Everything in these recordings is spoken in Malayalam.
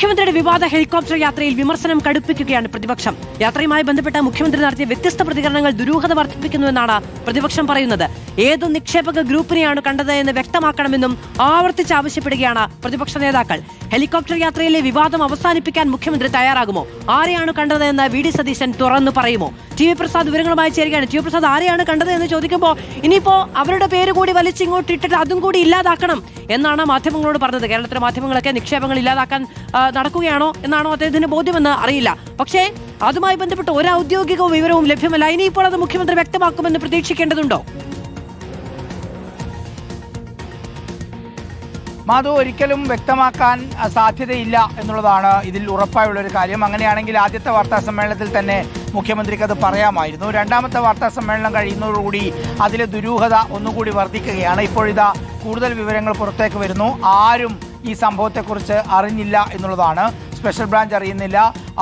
മുഖ്യമന്ത്രിയുടെ വിവാദ ഹെലികോപ്റ്റർ യാത്രയിൽ വിമർശനം കടുപ്പിക്കുകയാണ് പ്രതിപക്ഷം. യാത്രയുമായി ബന്ധപ്പെട്ട് മുഖ്യമന്ത്രി നടത്തിയ വ്യത്യസ്ത പ്രതികരണങ്ങൾ ദുരൂഹത വർദ്ധിപ്പിക്കുന്നുവെന്നാണ് പ്രതിപക്ഷം പറയുന്നത്. ഏതു നിക്ഷേപക ഗ്രൂപ്പിനെയാണ് കണ്ടത് എന്ന് വ്യക്തമാക്കണമെന്നും ആവർത്തിച്ച് ആവശ്യപ്പെടുകയാണ് പ്രതിപക്ഷ നേതാക്കൾ. ഹെലികോപ്റ്റർ യാത്രയിലെ വിവാദം അവസാനിപ്പിക്കാൻ മുഖ്യമന്ത്രി തയ്യാറാകുമോ? ആരെയാണ് കണ്ടത് എന്ന് വി ഡി സതീശൻ തുറന്നു പറയുമോ? ടി വി പ്രസാദ് വിവരങ്ങളുമായി ചേരുകയാണ്. ടി വി പ്രസാദ്, ആരെയാണ് കണ്ടത് എന്ന് ചോദിക്കുമ്പോൾ ഇനിയിപ്പോ അവരുടെ പേര് കൂടി വലിച്ചിങ്ങോട്ട് ഇട്ടിട്ട് അതും കൂടി ഇല്ലാതാക്കണം എന്നാണ് മാധ്യമങ്ങളോട് പറഞ്ഞത്. കേരളത്തിലെ മാധ്യമങ്ങളൊക്കെ നിക്ഷേപങ്ങൾ ഇല്ലാതാക്കാൻ നടക്കുകയാണോ എന്നാണോ അദ്ദേഹത്തിന് ബോധ്യമെന്ന് അറിയില്ല. പക്ഷേ അതുമായി ബന്ധപ്പെട്ട് ഒരു ഔദ്യോഗിക വിവരവും ലഭ്യമല്ല. ഇനിയിപ്പോൾ അത് മുഖ്യമന്ത്രി വ്യക്തമാക്കുമെന്ന് പ്രതീക്ഷിക്കേണ്ടതുണ്ടോ? മാധു, ഒരിക്കലും വ്യക്തമാക്കാൻ സാധ്യതയില്ല എന്നുള്ളതാണ് ഇതിൽ ഉറപ്പായുള്ളൊരു കാര്യം. അങ്ങനെയാണെങ്കിൽ ആദ്യത്തെ വാർത്താ സമ്മേളനത്തിൽ തന്നെ മുഖ്യമന്ത്രിക്ക് അത് പറയാമായിരുന്നു. രണ്ടാമത്തെ വാർത്താ സമ്മേളനം കഴിയുന്നതോടുകൂടി അതിലെ ദുരൂഹത ഒന്നുകൂടി വർദ്ധിക്കുകയാണ്. ഇപ്പോഴിതാ കൂടുതൽ വിവരങ്ങൾ പുറത്തേക്ക് വരുന്നു. ആരും ഈ സംഭവത്തെക്കുറിച്ച് അറിഞ്ഞില്ല എന്നുള്ളതാണ്. സ്പെഷ്യൽ ബ്രാഞ്ച് അറിയുന്നില്ല,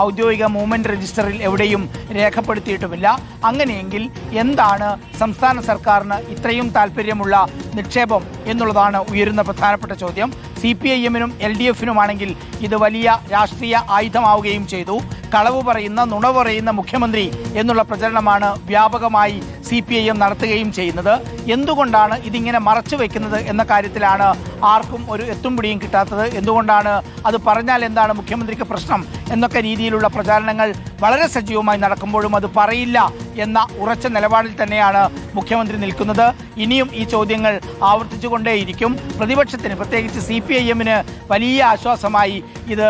ഔദ്യോഗിക മൂവ്മെന്റ് രജിസ്റ്ററിൽ എവിടെയും രേഖപ്പെടുത്തിയിട്ടുമില്ല. അങ്ങനെയെങ്കിൽ എന്താണ് സംസ്ഥാന സർക്കാരിന് ഇത്രയും താല്പര്യമുള്ള നിക്ഷേപം എന്നുള്ളതാണ് ഉയരുന്ന പ്രധാനപ്പെട്ട ചോദ്യം. CPIM-നും LDF-നുമാണെങ്കിൽ ഇത് വലിയ രാഷ്ട്രീയ ആയുധമാവുകയും ചെയ്തു. കളവ് പറയുന്ന, നുണ പറയുന്ന മുഖ്യമന്ത്രി എന്നുള്ള പ്രചരണമാണ് വ്യാപകമായി CPIM നടത്തുകയും ചെയ്യുന്നത്. എന്തുകൊണ്ടാണ് ഇതിങ്ങനെ മറച്ചു വെക്കുന്നത് എന്ന കാര്യത്തിലാണ് ആർക്കും ഒരു എത്തും പിടിയും കിട്ടാത്തത്. എന്തുകൊണ്ടാണ് അത് പറഞ്ഞാൽ എന്താണ് മുഖ്യമന്ത്രിക്ക് പ്രശ്നം എന്നൊക്കെ രീതിയിലുള്ള പ്രചാരണങ്ങൾ വളരെ സജീവമായി നടക്കുമ്പോഴും അത് പറയില്ല എന്ന ഉറച്ച നിലപാടിൽ തന്നെയാണ് മുഖ്യമന്ത്രി നിൽക്കുന്നത്. ഇനിയും ഈ ചോദ്യങ്ങൾ ആവർത്തിച്ചുകൊണ്ടേയിരിക്കും. പ്രതിപക്ഷത്തിന്, പ്രത്യേകിച്ച് CPIM-ന് വലിയ ആശ്വാസമായി ഇത്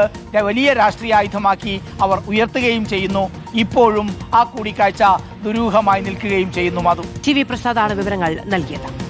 വലിയ രാഷ്ട്രീയ ആയുധമാക്കി അവർ ഉയർത്തുകയും ചെയ്യുന്നു. ഇപ്പോഴും ആ കൂടിക്കാഴ്ച ദുരൂഹമായി നിൽക്കുകയും ചെയ്യുന്നു. മാധു, ടി വി പ്രസാദാണ് വിവരങ്ങൾ നൽകിയത്.